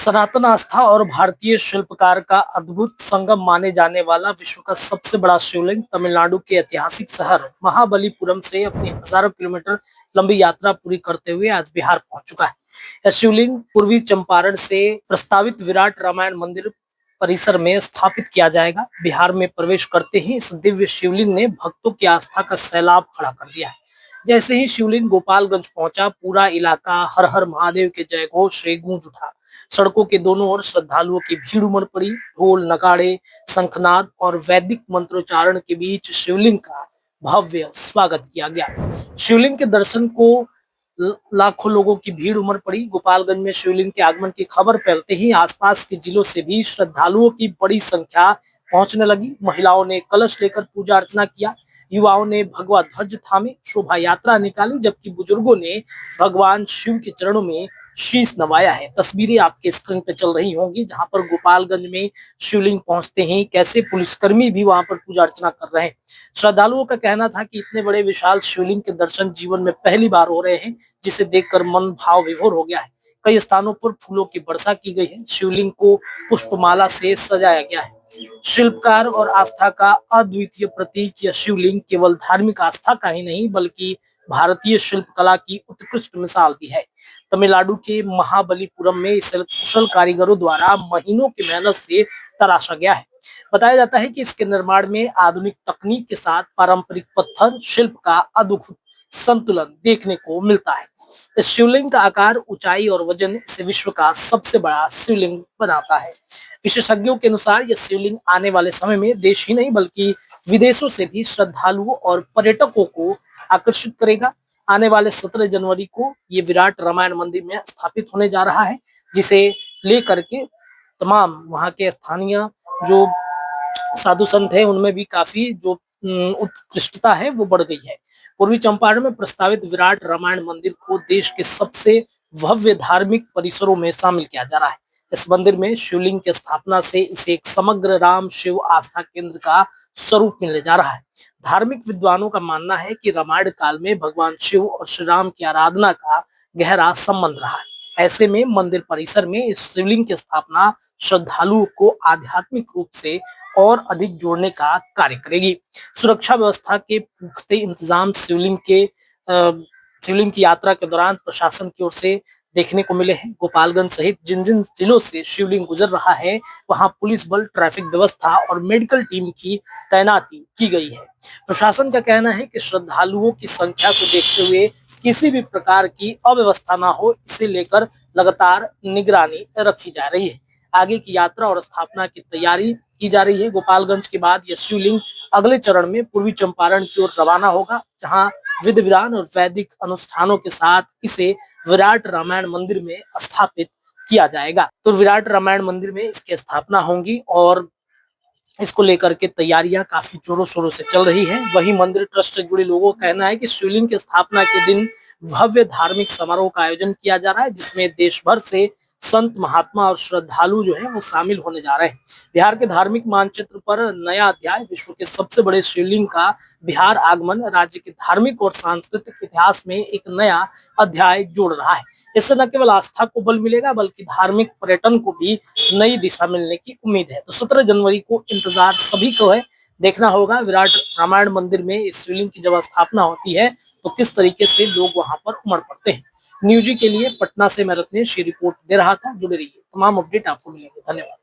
सनातन आस्था और भारतीय शिल्पकार का अद्भुत संगम माने जाने वाला विश्व का सबसे बड़ा शिवलिंग तमिलनाडु के ऐतिहासिक शहर महाबलीपुरम से अपनी हजारों किलोमीटर लंबी यात्रा पूरी करते हुए आज बिहार पहुंच चुका है। यह शिवलिंग पूर्वी चंपारण से प्रस्तावित विराट रामायण मंदिर परिसर में स्थापित किया जाएगा। बिहार में प्रवेश करते ही इस दिव्य शिवलिंग ने भक्तों की आस्था का सैलाब खड़ा कर दिया है। जैसे ही शिवलिंग गोपालगंज पहुंचा, पूरा इलाका हर हर महादेव के जयघोष से गूंज उठा। सड़कों के दोनों ओर श्रद्धालुओं की भीड़ उमड़ पड़ी। ढोल, नगाड़े, शंखनाद और वैदिक मंत्रोच्चारण के बीच शिवलिंग का भव्य स्वागत किया गया। शिवलिंग के दर्शन को लाखों लोगों की भीड़ उमड़ पड़ी। गोपालगंज में शिवलिंग के आगमन की खबर फैलते ही आसपास के जिलों से भी श्रद्धालुओं की बड़ी संख्या पहुंचने लगी। महिलाओं ने कलश लेकर पूजा अर्चना किया, युवाओं ने भगवा ध्वज थामे शोभा यात्रा निकाली, जबकि बुजुर्गों ने भगवान शिव के चरणों में शीश नवाया है। तस्वीरें आपके स्क्रीन पे चल रही होंगी, जहां पर गोपालगंज में शिवलिंग पहुंचते ही कैसे पुलिसकर्मी भी वहां पर पूजा अर्चना कर रहे हैं। श्रद्धालुओं का कहना था कि इतने बड़े विशाल शिवलिंग के दर्शन जीवन में पहली बार हो रहे हैं, जिसे देखकर मन भाव विभोर हो गया है। कई स्थानों पर फूलों की वर्षा की गई है। शिवलिंग को पुष्पमाला से सजाया गया है। शिल्पकार और आस्था का अद्वितीय प्रतीक यह शिवलिंग केवल धार्मिक आस्था का ही नहीं, बल्कि भारतीय शिल्पकला की उत्कृष्ट मिसाल भी है। तमिलनाडु के महाबलीपुरम में इसे कुशल कारीगरों द्वारा महीनों की मेहनत से तराशा गया है। बताया जाता है कि इसके निर्माण में आधुनिक तकनीक के साथ पारंपरिक पत्थर शिल्प का अद्भुत संतुलन देखने को मिलता है। इस शिवलिंग का आकार, ऊंचाई और वजन इसे विश्व का सबसे बड़ा शिवलिंग बनाता है। विशेषज्ञों के अनुसार यह शिवलिंग आने वाले समय में देश ही नहीं बल्कि विदेशों से भी श्रद्धालुओं और पर्यटकों को आकर्षित करेगा। आने वाले 17 जनवरी को ये विराट रामायण मंदिर में स्थापित होने जा रहा है, जिसे लेकर के तमाम वहाँ के स्थानीय जो साधु संत है उनमें भी काफी जो उत्कृष्टता है वो बढ़ गई है। पूर्वी चंपारण में प्रस्तावित विराट रामायण मंदिर को देश के सबसे भव्य धार्मिक परिसरों में शामिल किया जा रहा है। इस मंदिर में शिवलिंग की स्थापना से इसे एक समग्र राम शिव आस्था केंद्र का स्वरूप मिलने जा रहा है। धार्मिक विद्वानों का मानना है कि रामायण काल में भगवान शिव और श्री राम की आराधना का गहरा संबंध रहा है। ऐसे में मंदिर परिसर में इस शिवलिंग की स्थापना श्रद्धालुओं को आध्यात्मिक रूप से और अधिक जोड़ने का कार्य करेगी। सुरक्षा व्यवस्था के पुख्ते इंतजाम शिवलिंग की यात्रा के दौरान प्रशासन की ओर से देखने को मिले हैं। गोपालगंज सहित जिन जिन जिलों से शिवलिंग गुजर रहा है, वहां पुलिस बल, ट्रैफिक व्यवस्था और मेडिकल टीम की तैनाती की गई है। प्रशासन का कहना है कि श्रद्धालुओं की संख्या को देखते हुए किसी भी प्रकार की अव्यवस्था ना हो, इसे लेकर लगातार निगरानी रखी जा रही है। आगे की यात्रा और स्थापना की तैयारी की जा रही है। गोपालगंज के बाद यह शिवलिंग अगले चरण में पूर्वी चंपारण की ओर रवाना होगा, जहां विधि विधान और वैदिक अनुष्ठानों के साथ इसे विराट रामायण मंदिर में स्थापित किया जाएगा। तो विराट रामायण मंदिर में इसकी स्थापना होगी और इसको लेकर के तैयारियां काफी जोरों शोरों से चल रही है। वहीं मंदिर ट्रस्ट से जुड़े लोगों का कहना है कि शिवलिंग की स्थापना के दिन भव्य धार्मिक समारोह का आयोजन किया जा रहा है, जिसमें देश भर से संत, महात्मा और श्रद्धालु जो है वो शामिल होने जा रहे हैं। बिहार के धार्मिक मानचित्र पर नया अध्याय, विश्व के सबसे बड़े शिवलिंग का बिहार आगमन राज्य के धार्मिक और सांस्कृतिक इतिहास में एक नया अध्याय जोड़ रहा है। इससे न केवल आस्था को बल मिलेगा, बल्कि धार्मिक पर्यटन को भी नई दिशा मिलने की उम्मीद है। तो 17 जनवरी को इंतजार सभी को है, देखना होगा विराट रामायण मंदिर में इस शिवलिंग की जब स्थापना होती है तो किस तरीके से लोग वहां पर उमड़ पड़ते हैं। न्यूज़ के लिए पटना से मैं रत्नेश रिपोर्ट दे रहा था। जुड़े रहिए, तमाम अपडेट आपको मिलेंगे। धन्यवाद।